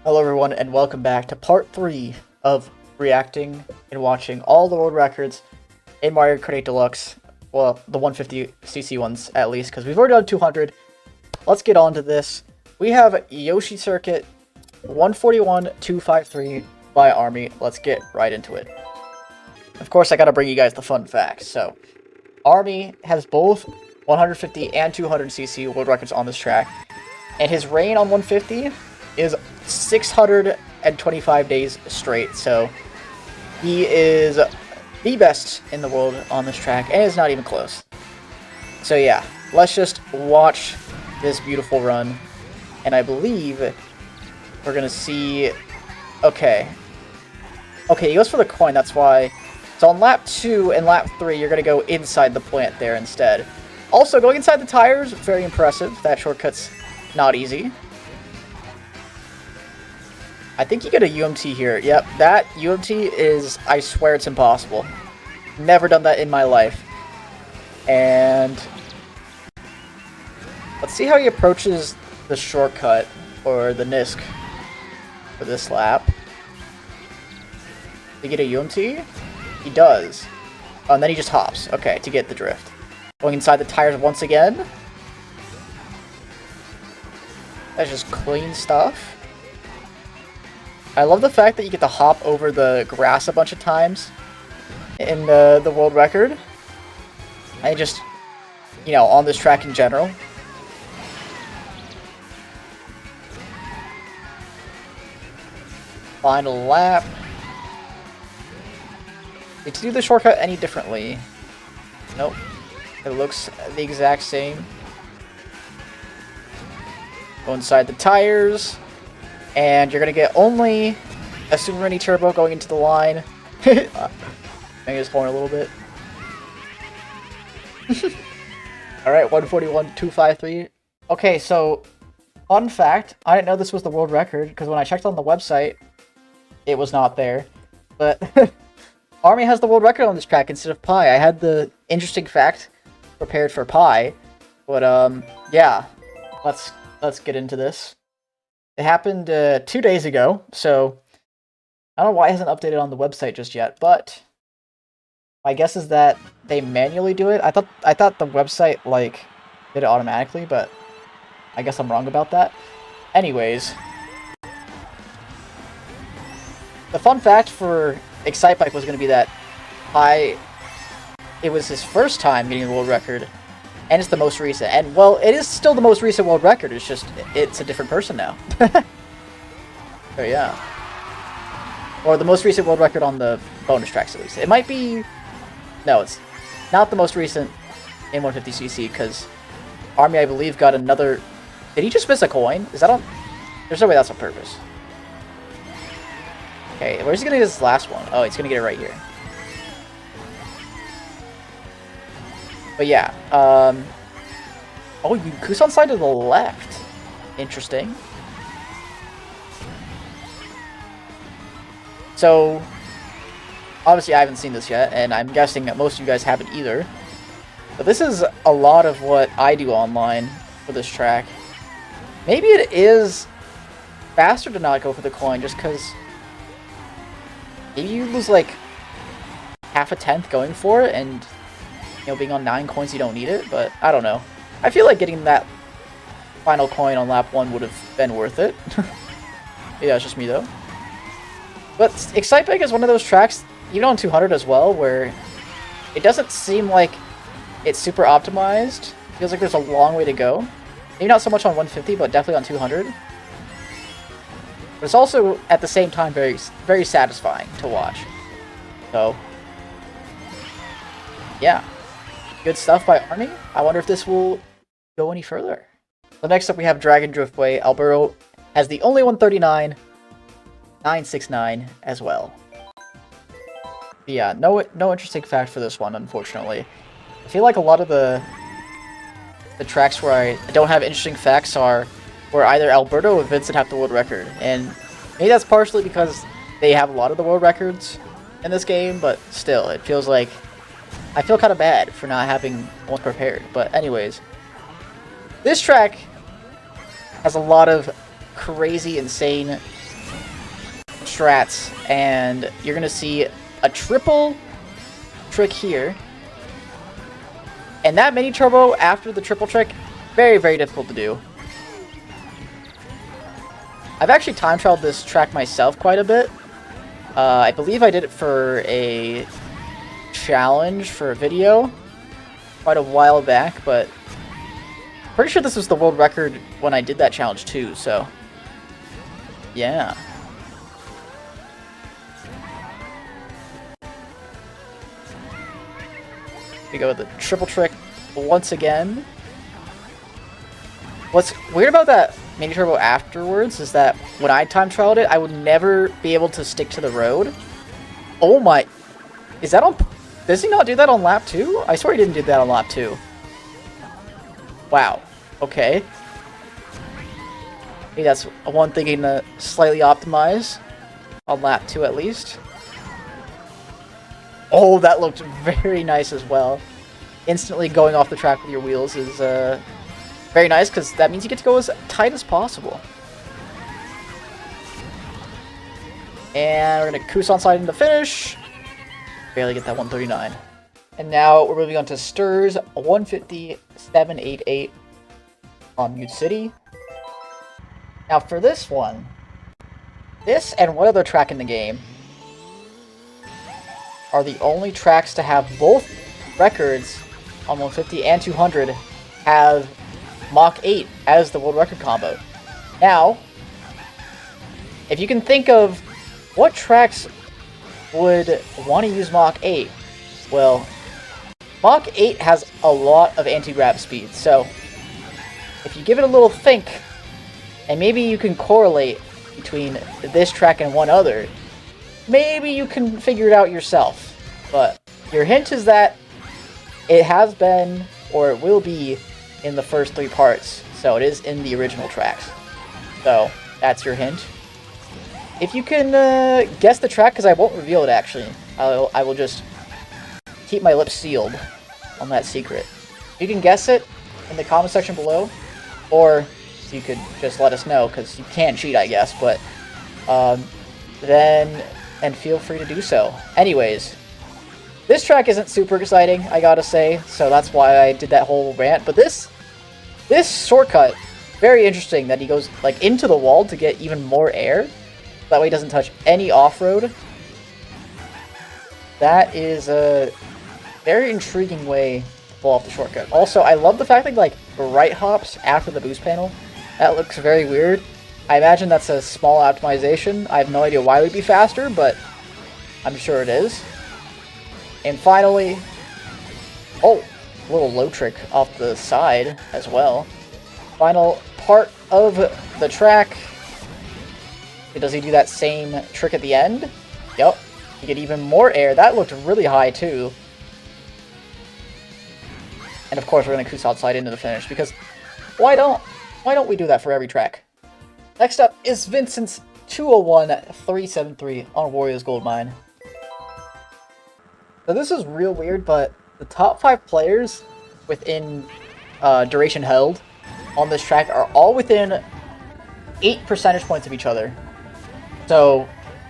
Hello everyone and welcome back to part 3 of reacting and watching all the world records in Mario Kart 8 Deluxe. Well, the 150cc ones at least, because we've already done 200. Let's get on to this. We have Yoshi Circuit 141.253 by Army. Let's get right into it. Of course, I gotta bring you guys the fun facts. So, Army has both 150 and 200cc world records on this track, and his reign on 150 is 625 days straight, so he is the best in the world on this track, and it's not even close. So yeah, let's just watch this beautiful run, and I believe we're gonna see... Okay, he goes for the coin, that's why. So on lap 2 and lap 3, you're gonna go inside the plant there instead. Also, going inside the tires, very impressive. That shortcut's not easy. I think you get a UMT here. Yep, that UMT is, I swear it's impossible. Never done that in my life. And let's see how he approaches the shortcut, or the NISC, for this lap. Did he get a UMT? He does. Oh, and then he just hops. Okay, to get the drift. Going inside the tires once again. That's just clean stuff. I love the fact that you get to hop over the grass a bunch of times in the world record. And just, you know, on this track in general. Final lap. Did you do the shortcut any differently? Nope. It looks the exact same. Go inside the tires. And you're going to get only a Super Mini Turbo going into the line. Bang his horn a little bit. Alright, 141.253. Okay, so, fun fact, I didn't know this was the world record, because when I checked on the website, it was not there. But, Army has the world record on this track instead of Pi. I had the interesting fact prepared for Pi. But, yeah. Let's get into this. It happened 2 days ago, so I don't know why it hasn't updated on the website just yet, but my guess is that they manually do it. I thought the website, like, did it automatically, but I guess I'm wrong about that. Anyways, the fun fact for Excitebike was going to be that it was his first time getting the world record, and it's the most recent. And, well, it is still the most recent world record. It's just, it's a different person now. So, yeah. Or the most recent world record on the bonus tracks, at least. It might be... No, it's not the most recent in 150cc, because Army, I believe, got another... Did he just miss a coin? Is that on... There's no way that's on purpose. Okay, where's he going to get his last one? Oh, he's going to get it right here. But yeah, oh, you Kusan side to the left. Interesting. So, obviously I haven't seen this yet, and I'm guessing that most of you guys haven't either. But this is a lot of what I do online for this track. Maybe it is faster to not go for the coin, just because maybe you lose like half a tenth going for it, and you know, being on 9 coins, you don't need it, but I don't know. I feel like getting that final coin on lap 1 would have been worth it. Yeah, it's just me, though. But Excitebike is one of those tracks, even on 200 as well, where it doesn't seem like it's super optimized. It feels like there's a long way to go. Maybe not so much on 150, but definitely on 200. But it's also, at the same time, very, very satisfying to watch. So, yeah. Good stuff by Army. I wonder if this will go any further. So next up we have Dragon Driftway. Alberto has the only 139.969 as well. But yeah, no interesting fact for this one, unfortunately. I feel like a lot of the tracks where I don't have interesting facts are where either Alberto or Vincent have the world record. And maybe that's partially because they have a lot of the world records in this game, but still, it feels like I feel kind of bad for not having one prepared. But anyways, this track has a lot of crazy, insane strats, and you're gonna see a triple trick here. And that mini turbo after the triple trick, very, very difficult to do. I've actually time trialed this track myself quite a bit. I believe I did it for a challenge for a video quite a while back, but pretty sure this was the world record when I did that challenge too, so yeah. We go with the triple trick once again. What's weird about that mini turbo afterwards is that when I time trialed it, I would never be able to stick to the road. Oh my, is that on, does he not do that on lap 2? I swear he didn't do that on lap 2. Wow, okay. Maybe that's one thing to slightly optimize on lap 2 at least. Oh, that looked very nice as well. Instantly going off the track with your wheels is very nice, because that means you get to go as tight as possible. And we're going to cruise on side into finish. Barely get that 139. And now we're moving on to Stirs 157.88 on Mute City. Now for this one, this and one other track in the game are the only tracks to have both records on 150 and 200 have Mach 8 as the world record combo. Now, if you can think of what tracks would want to use Mach 8, well, Mach 8 has a lot of anti-grab speed, so if you give it a little think, and maybe you can correlate between this track and one other, maybe you can figure it out yourself. But your hint is that it has been, or it will be, in the first 3 parts. So it is in the original tracks. So that's your hint. If you can guess the track, because I won't reveal it actually. I will just keep my lips sealed on that secret. You can guess it in the comment section below, or you could just let us know, because you can cheat, I guess, but then feel free to do so. Anyways, this track isn't super exciting, I gotta say, so that's why I did that whole rant, but this shortcut, very interesting that he goes like into the wall to get even more air. That way he doesn't touch any off-road. That is a very intriguing way to pull off the shortcut. Also, I love the fact that like right hops after the boost panel. That looks very weird. I imagine that's a small optimization. I have no idea why it would be faster, but I'm sure it is. And finally, oh, a little low trick off the side as well. Final part of the track. Does he do that same trick at the end? Yep. You get even more air. That looked really high too. And of course we're going to cruise outside into the finish, because why don't we do that for every track? Next up is Vincent's 201.373 on Warriors Gold Mine. So this is real weird, but the top 5 players within duration held on this track are all within 8 percentage points of each other. So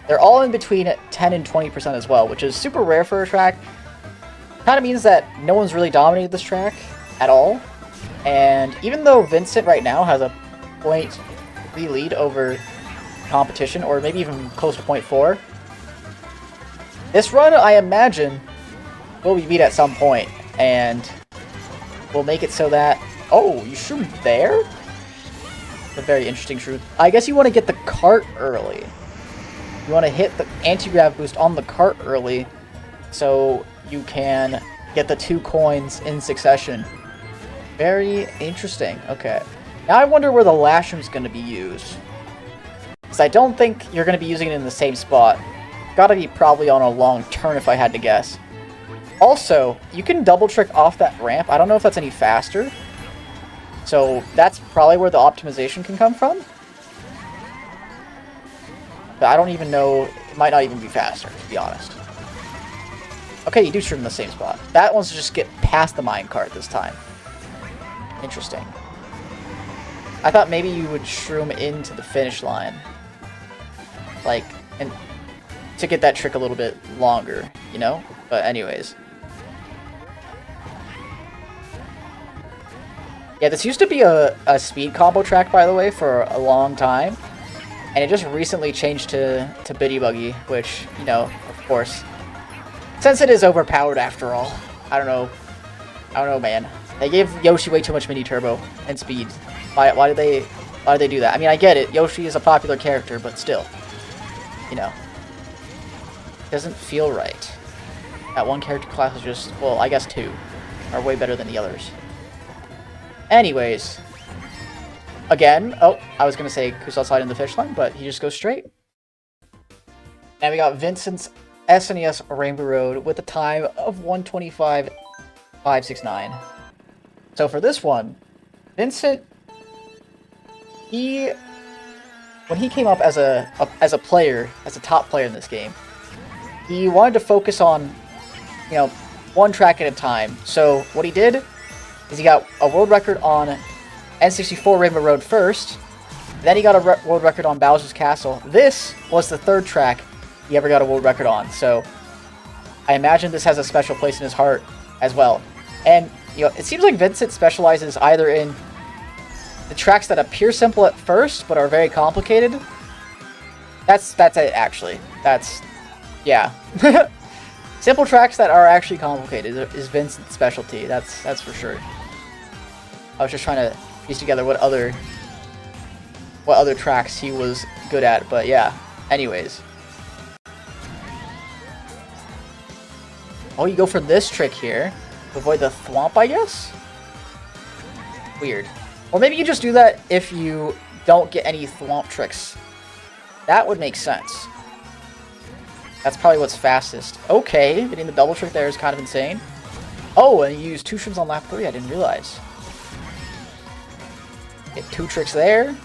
they're all in between 10 and 20% as well, which is super rare for a track. Kind of means that no one's really dominated this track at all. And even though Vincent right now has a 0.3 lead over competition, or maybe even close to 0.4, this run, I imagine, will be beat at some point, and we'll make it so that... Oh, you shoot there? That's a very interesting shoot. I guess you want to get the cart early. You want to hit the anti-grav boost on the cart early, so you can get the 2 coins in succession. Very interesting. Okay. Now I wonder where the Lashroom's going to be used. Because I don't think you're going to be using it in the same spot. Gotta be probably on a long turn if I had to guess. Also, you can double trick off that ramp. I don't know if that's any faster. So that's probably where the optimization can come from. But I don't even know. It might not even be faster, to be honest. Okay, you do shoot in the same spot. That one's just get past the minecart this time. Interesting. I thought maybe you would shroom into the finish line. Like and to get that trick a little bit longer, you know? But anyways. Yeah, this used to be a speed combo track, by the way, for a long time. And it just recently changed to Biddy Buggy, which, you know, of course, since it is overpowered after all. I don't know, man. They gave Yoshi way too much mini turbo and speed. Why did they do that? I mean, I get it. Yoshi is a popular character, but still, you know, doesn't feel right. That one character class is just, well, I guess two are way better than the others. Anyways, again, oh, I was gonna say Kusal slide in the fish line, but he just goes straight. And we got Vincent's SNES Rainbow Road with a time of 1:25.569. So for this one, Vincent, when he came up as a player, as a top player in this game, he wanted to focus on, you know, one track at a time. So what he did is he got a world record on N64 Rainbow Road first, then he got a world record on Bowser's Castle. This was the third track he ever got a world record on, so I imagine this has a special place in his heart as well. And, you know, it seems like Vincent specializes either in the tracks that appear simple at first, but are very complicated. That's it, actually. Yeah. Simple tracks that are actually complicated is Vincent's specialty, that's for sure. I was just trying to piece together what other tracks he was good at, but yeah. Anyways. Oh, you go for this trick here. To avoid the thwomp, I guess? Weird. Or maybe you just do that if you don't get any thwomp tricks. That would make sense. That's probably what's fastest. Okay, getting the double trick there is kind of insane. Oh, and you use 2 shrooms on lap 3, I didn't realize. Get 2 tricks there.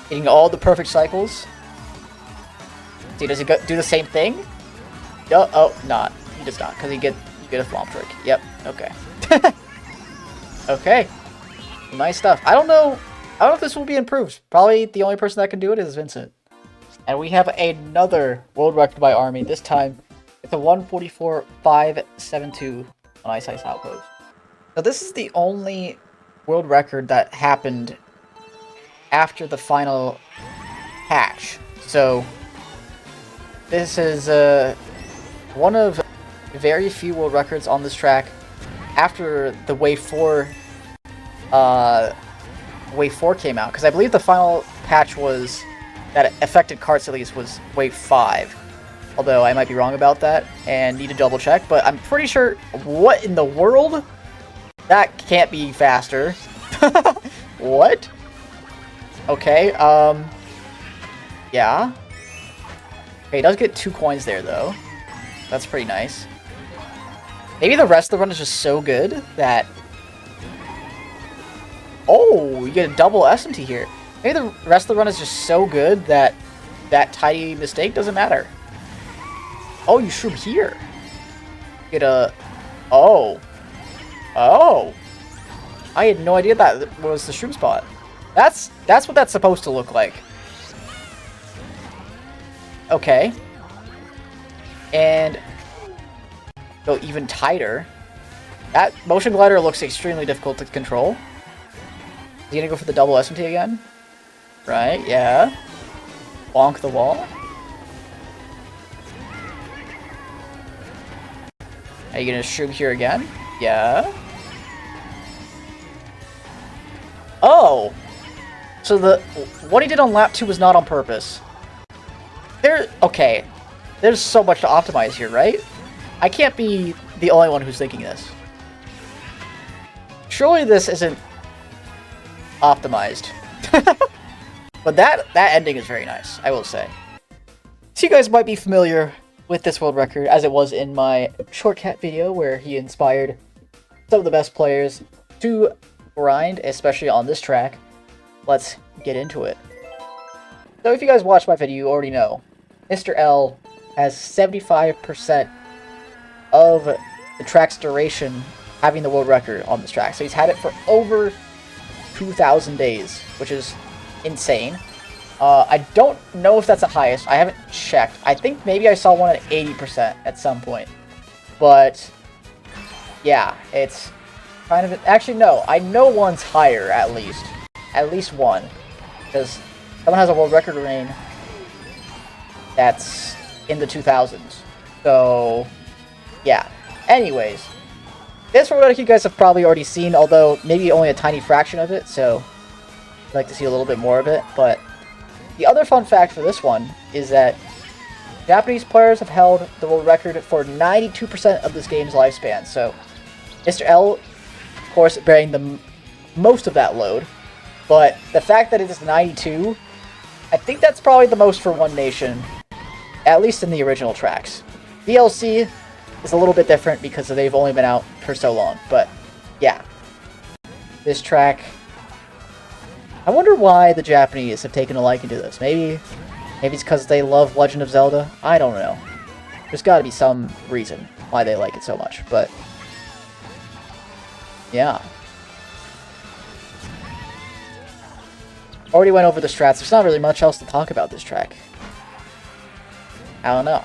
Getting all the perfect cycles. See, does he do the same thing? No, oh, not. He does not, because you get a thwomp trick. Yep, okay. Okay. Nice stuff. I don't know if this will be improved. Probably the only person that can do it is Vincent. And we have another world record by Army. This time, it's a 1:44.572 on I Outpost. So this is the only world record that happened after the final patch. So this is one of very few world records on this track after the Wave 4 came out, because I believe the final patch was that affected carts at least was Wave 5. Although I might be wrong about that and need to double check, but I'm pretty sure. What in the world? That can't be faster. What? Okay, yeah. Okay, he does get 2 coins there though. That's pretty nice. Maybe the rest of the run is just so good that... Oh, you get a double SMT here. Maybe the rest of the run is just so good that that tiny mistake doesn't matter. Oh, you shroom here. Get a... Oh. Oh. I had no idea that was the shroom spot. That's what that's supposed to look like. Okay. And go even tighter. That motion glider looks extremely difficult to control. Is he gonna go for the double SMT again? Right, yeah. Bonk the wall. Are you gonna shroom here again? Yeah. Oh! So what he did on lap 2 was not on purpose. Okay. There's so much to optimize here, right? I can't be the only one who's thinking this. Surely this isn't optimized. But that ending is very nice, I will say. So you guys might be familiar with this world record, as it was in my shortcut video where he inspired some of the best players to grind, especially on this track. Let's get into it. So if you guys watched my video, you already know Mr. L has 75% of the track's duration having the world record on this track. So he's had it for over 2,000 days, which is insane. I don't know if that's the highest. I haven't checked. I think maybe I saw one at 80% at some point. But, yeah, it's kind of... Actually, no. I know one's higher, at least. At least one. Because someone has a world record reign that's in the 2000s. So, yeah. Anyways, this world record you guys have probably already seen, although maybe only a tiny fraction of it, so I'd like to see a little bit more of it. But the other fun fact for this one is that Japanese players have held the world record for 92% of this game's lifespan. So, Mr. L, of course, bearing the most of that load. But the fact that it is 92, I think that's probably the most for one nation, at least in the original tracks. DLC is a little bit different because they've only been out for so long. But, yeah. This track... I wonder why the Japanese have taken a liking to this. Maybe it's because they love Legend of Zelda? I don't know. There's gotta be some reason why they like it so much, but... yeah. Already went over the strats. There's not really much else to talk about this track. I don't know.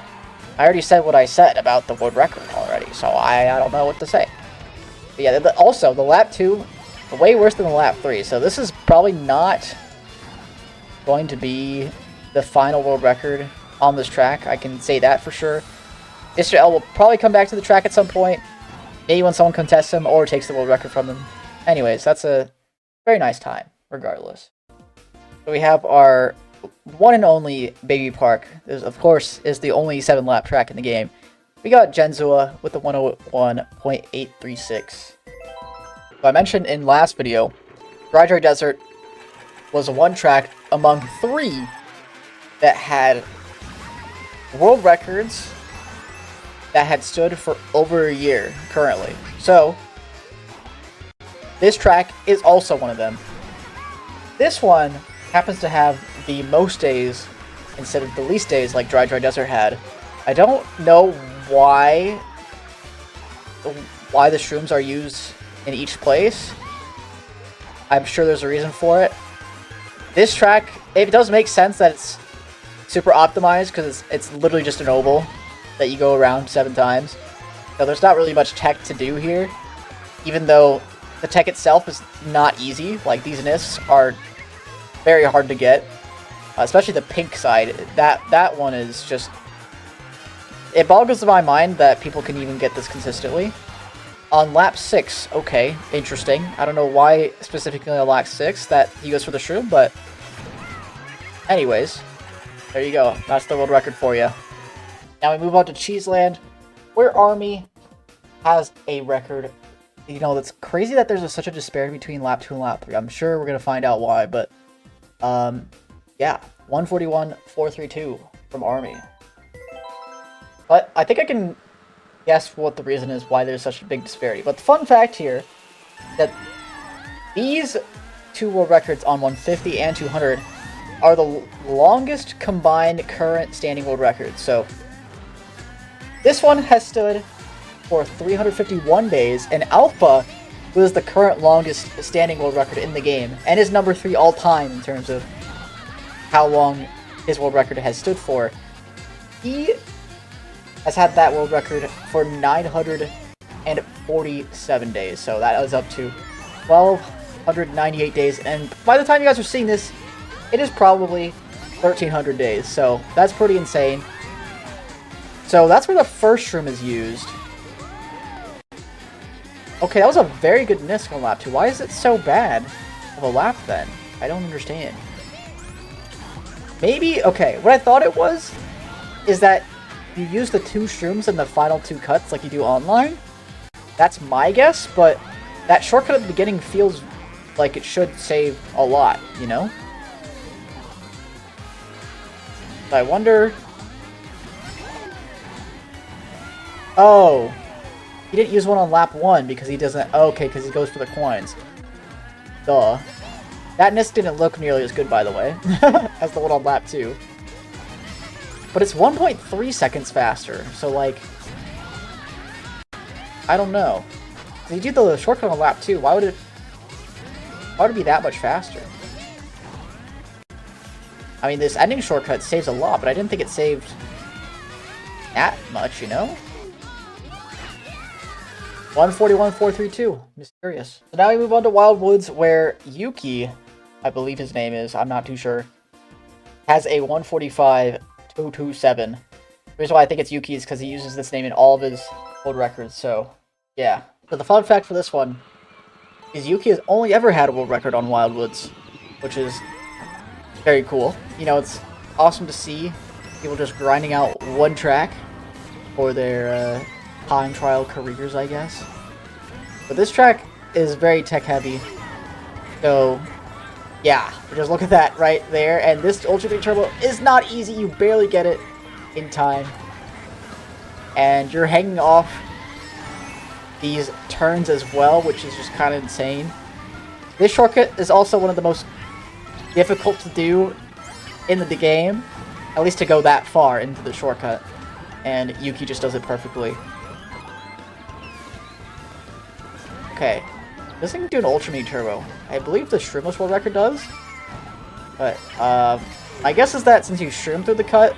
I already said what I said about the world record already, so I don't know what to say. But yeah, also, the lap 2... way worse than the lap 3, so this is probably not going to be the final world record on this track. I can say that for sure. Mr. L will probably come back to the track at some point, maybe when someone contests him or takes the world record from him. Anyways, that's a very nice time, regardless. So we have our one and only Baby Park. This, of course, is the only 7-lap track in the game. We got Genzua with the 101.836. I mentioned in last video, Dry Desert was one track among 3 that had world records that had stood for over a year currently. So, this track is also one of them. This one happens to have the most days instead of the least days like Dry Desert had. I don't know why the shrooms are used in each place. I'm sure there's a reason for it. This track, it does make sense that it's super optimized because it's literally just an oval that you go around 7 times. So there's not really much tech to do here, even though the tech itself is not easy. Like, these NISTs are very hard to get, especially the pink side. That one is just... it boggles my mind that people can even get this consistently. On lap 6, okay, interesting. I don't know why specifically on lap 6 that he goes for the shroom, but anyways, there you go. That's the world record for you. Now we move on to Cheeseland, where Army has a record. You know, that's crazy that there's such a disparity between lap 2 and lap 3. I'm sure we're going to find out why, but yeah, 141.432 from Army. But I think I can guess what the reason is why there's such a big disparity. But the fun fact here, that these 2 world records on 150 and 200 are the longest combined current standing world records. So this one has stood for 351 days, and Alpha was the current longest standing world record in the game, and is number 3 all time in terms of how long his world record has stood for. He has had that world record for 947 days, so that is up to 1,298 days, and by the time you guys are seeing this, it is probably 1,300 days, so that's pretty insane. So that's where the first shroom is used. Okay, that was a very good NISC on lap 2. Why is it so bad of a lap then? I don't understand. Maybe, okay, what I thought it was is that you use the 2 shrooms in the final 2 cuts like you do online. That's my guess, but that shortcut at the beginning feels like it should save a lot, you know? I wonder... oh, he didn't use one on lap 1 because he doesn't... oh, okay, because he goes for the coins. Duh. That NISC didn't look nearly as good, by the way, as the one on lap 2. But it's 1.3 seconds faster, so like... I don't know. If you do the shortcut on lap 2, why would it be that much faster? I mean, this ending shortcut saves a lot, but I didn't think it saved that much, you know? 141,432. Mysterious. So now we move on to Wildwoods, where Yuki, I believe his name is, I'm not too sure, has a 145,227. The reason why I think it's Yuki is because he uses this name in all of his world records, so yeah. So the fun fact for this one is Yuki has only ever had a world record on Wildwoods, which is very cool. You know, it's awesome to see people just grinding out one track for their time trial careers, I guess. But this track is very tech heavy, so yeah, just look at that right there. And this Ultra Big Turbo is not easy. You barely get it in time, and you're hanging off these turns as well, which is just kind of insane. This shortcut is also one of the most difficult to do in the game, at least to go that far into the shortcut, and Yuki just does it perfectly. Okay, this thing can do an Ultra Mini Turbo. I believe the Shroomless World Record does, but my guess is that since you shroom through the cut,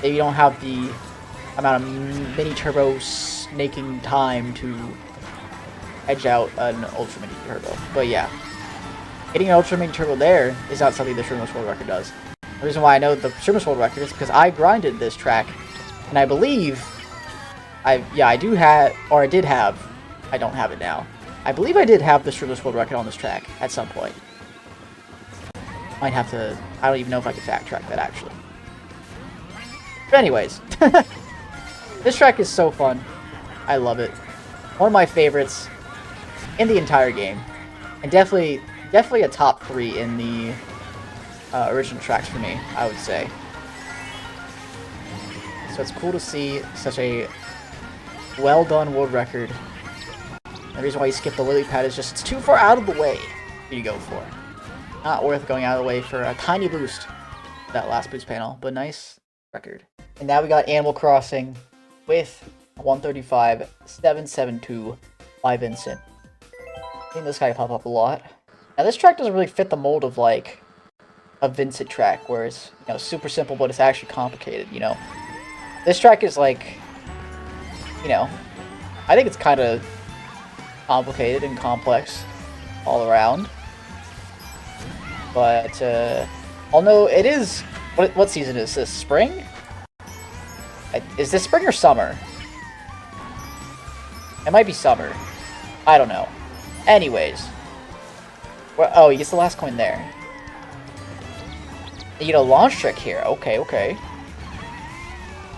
maybe you don't have the amount of Mini Turbo snaking time to edge out an Ultra Mini Turbo. But yeah, getting an Ultra Mini Turbo there is not something the Shroomless World Record does. The reason why I know the Shroomless World Record is because I grinded this track, and I believe I did have, I don't have it now. I believe I did have the Shroomless World Record on this track at some point. Might have to, I don't even know if I can fact track that actually. But anyways, this track is so fun. I love it. One of my favorites in the entire game, and definitely a top 3 in the original tracks for me, I would say. So it's cool to see such a well done world record. The reason why you skip the lily pad is just it's too far out of the way for you to go for. Not worth going out of the way for a tiny boost. That last boost panel, but nice record. And now we got Animal Crossing with 135,772 by Vincent. I think this guy pop up a lot. Now this track doesn't really fit the mold of like a Vincent track, where it's, you know, super simple but it's actually complicated. You know, this track is like, you know, I think it's kind of complicated and complex all around. But although it is, what season is this? Spring? Is this spring or summer? It might be summer. I don't know. Anyways. Oh, he gets the last coin there. You get a launch trick here. Okay, okay.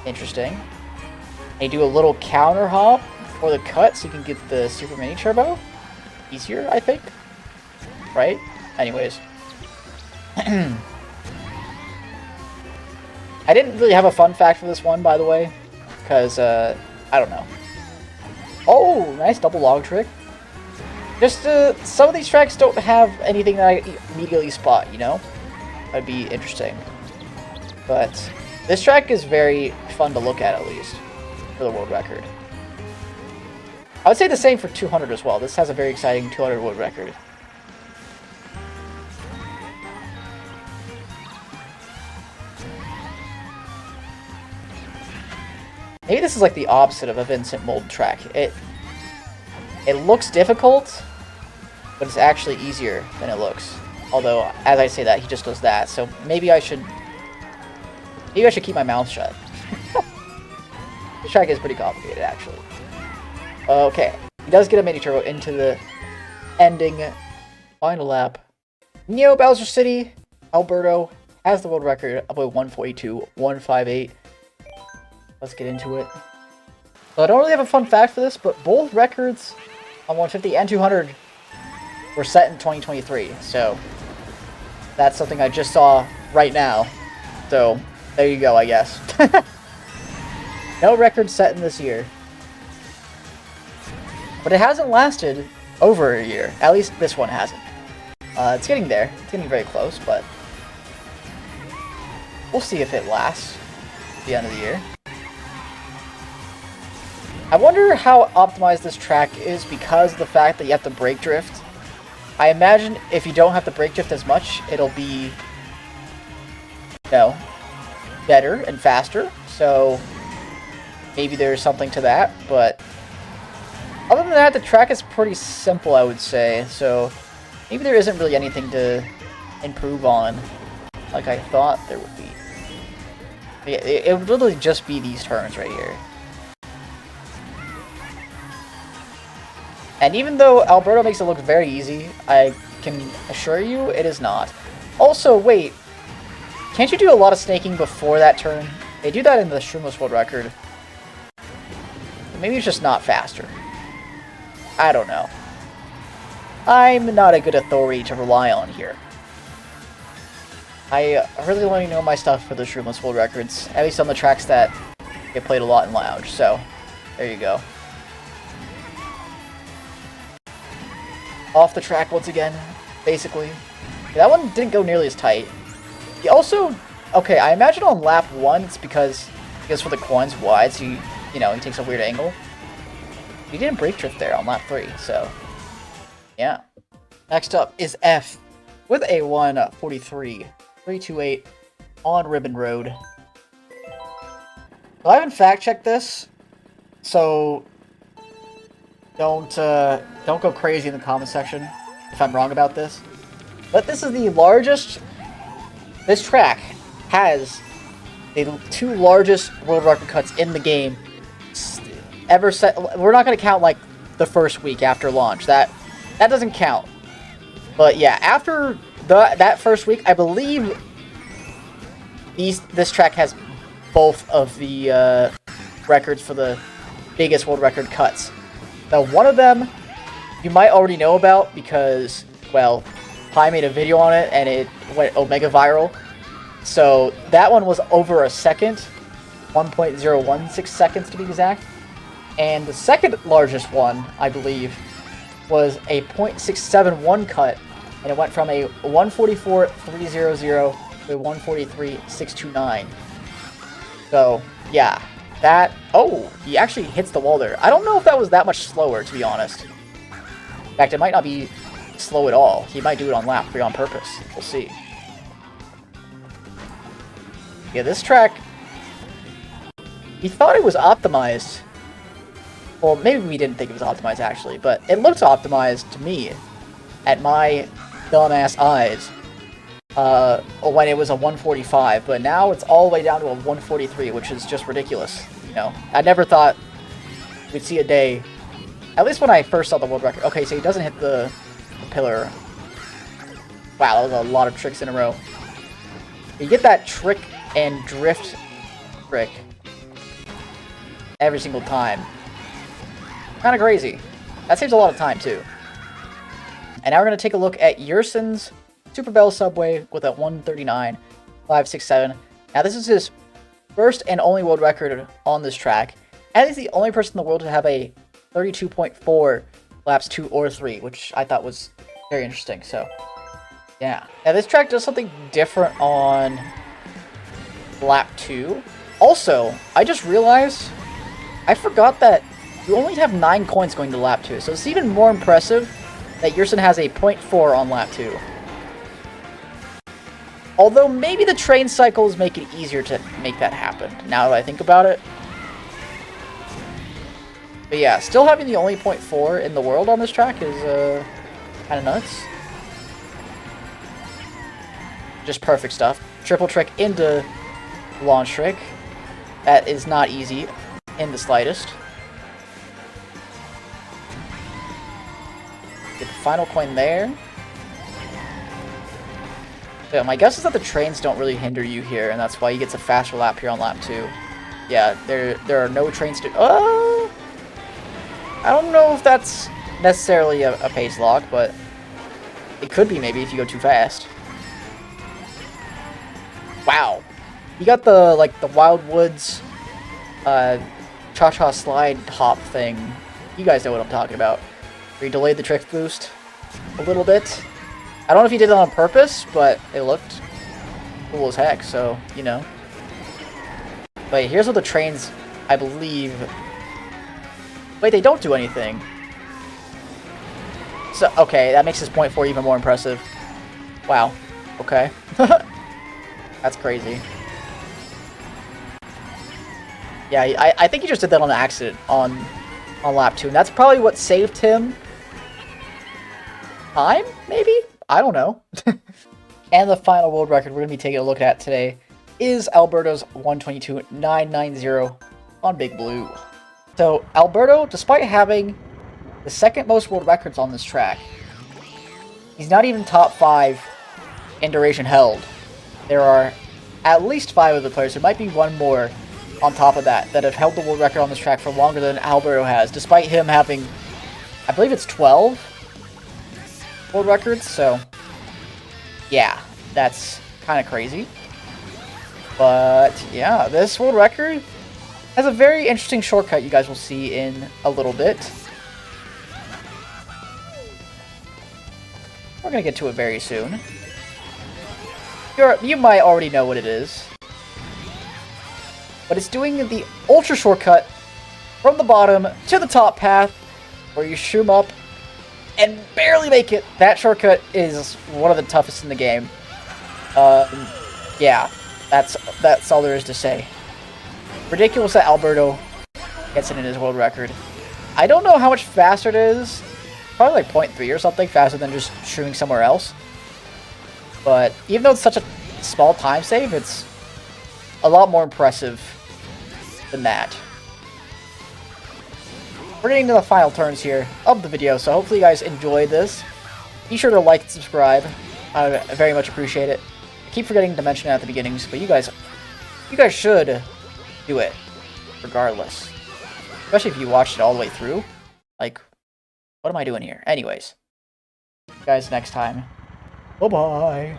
Interesting. And you do a little counter hop for the cut so you can get the Super Mini Turbo. Easier, I think. Right? Anyways. I didn't really have a fun fact for this one, by the way. Because, I don't know. Oh, nice double log trick. Just, some of these tracks don't have anything that I immediately spot, you know? That'd be interesting. But this track is very fun to look at least, for the world record. I would say the same for 200 as well. This has a very exciting 200 world record. Maybe this is like the opposite of a Vincent mold track. It looks difficult, but it's actually easier than it looks. Although, as I say that, he just does that. So maybe I should keep my mouth shut. This track is pretty complicated, actually. Okay, he does get a mini turbo into the ending final lap. Neo Bowser City, Alberto has the world record of a 142.158. Let's get into it. So I don't really have a fun fact for this, but both records on 150 and 200 were set in 2023. So that's something I just saw right now. So there you go, I guess. No record set in this year. But it hasn't lasted over a year. At least this one hasn't. It's getting there. It's getting very close, but we'll see if it lasts at the end of the year. I wonder how optimized this track is because of the fact that you have to brake drift. I imagine if you don't have to brake drift as much, it'll be know, better and faster. So maybe there's something to that, but other than that, the track is pretty simple, I would say. So maybe there isn't really anything to improve on like I thought there would be. It would literally just be these turns right here. And even though Alberto makes it look very easy, I can assure you it is not. Also, wait, can't you do a lot of snaking before that turn? They do that in the Shroomless World Record. Maybe it's just not faster. I don't know. I'm not a good authority to rely on here. I really only know my stuff for the Shroomless World Records, at least on the tracks that get played a lot in Lounge, so there you go. Off the track once again, basically. That one didn't go nearly as tight. He also, okay, I imagine on lap 1 it's because he goes for the coins wide, so you know, he takes a weird angle. He didn't brake drift there on lap 3, so yeah. Next up is F with a 1:43.328 on Ribbon Road. Well, I haven't fact-checked this, so don't go crazy in the comment section if I'm wrong about this. But this is the largest. This track has the 2 largest world record cuts in the game ever set. We're not going to count like the first week after launch. That doesn't count. But yeah, after that first week, I believe this track has both of the records for the biggest world record cuts. Now, one of them you might already know about because, well, Pi made a video on it and it went omega viral. So that one was over a second, 1.016 seconds to be exact. And the second largest one, I believe, was a .671 cut, and it went from a 144.300 to a 143.629. So, yeah, that... Oh, he actually hits the wall there. I don't know if that was that much slower, to be honest. In fact, it might not be slow at all. He might do it on lap 3 on purpose. We'll see. Yeah, this track... He thought it was optimized. Well, maybe we didn't think it was optimized, actually, but it looks optimized to me, at my dumbass eyes, when it was a 145, but now it's all the way down to a 143, which is just ridiculous, you know? I never thought we'd see a day, at least when I first saw the world record. Okay, so he doesn't hit the pillar. Wow, that was a lot of tricks in a row. You get that trick and drift trick every single time. Kind of crazy. That saves a lot of time, too. And now we're going to take a look at Yerson's Super Bell Subway with a 139.567. Now, this is his first and only world record on this track. And he's the only person in the world to have a 32.4 laps 2 or 3, which I thought was very interesting. So, yeah. Now, this track does something different on lap 2. Also, I just realized I forgot that you only have 9 coins going to lap 2, so it's even more impressive that Yerson has a 0.4 on lap 2. Although maybe the train cycles make it easier to make that happen, now that I think about it. But yeah, still having the only 0.4 in the world on this track is kind of nuts. Just perfect stuff. Triple trick into launch trick. That is not easy in the slightest. Get the final coin there. Yeah, my guess is that the trains don't really hinder you here, and that's why he gets a faster lap here on lap 2. Yeah, there are no trains to... Oh! I don't know if that's necessarily a pace lock, but it could be maybe if you go too fast. Wow. You got the, like, the Wildwoods cha-cha slide hop thing. You guys know what I'm talking about. Where he delayed the trick boost a little bit. I don't know if he did it on purpose, but it looked cool as heck, so, you know. But here's what the trains, I believe... Wait, they don't do anything. So, okay, that makes his 0.4 even more impressive. Wow. Okay. That's crazy. Yeah, I think he just did that on accident on lap 2, and that's probably what saved him time, maybe? I don't know. And the final world record we're going to be taking a look at today is Alberto's 122.990 on Big Blue. So, Alberto, despite having the second most world records on this track, he's not even top 5 in duration held. There are at least 5 other players, there might be one more on top of that have held the world record on this track for longer than Alberto has, despite him having, I believe it's 12 world records, so yeah, that's kind of crazy. But yeah, this world record has a very interesting shortcut you guys will see in a little bit. We're going to get to it very soon. You might already know what it is. But it's doing the ultra shortcut from the bottom to the top path where you shoom up and barely make it. That shortcut is one of the toughest in the game. Yeah, that's all there is to say. Ridiculous that Alberto gets it in his world record. I don't know how much faster it is. Probably like 0.3 or something, faster than just shooting somewhere else. But even though it's such a small time save, it's a lot more impressive than that. We're getting to the final turns here of the video, so hopefully you guys enjoyed this. Be sure to like and subscribe. I very much appreciate it. I keep forgetting to mention it at the beginnings, but you guys should do it regardless. Especially if you watched it all the way through. Like, what am I doing here? Anyways, guys, next time. Bye-bye.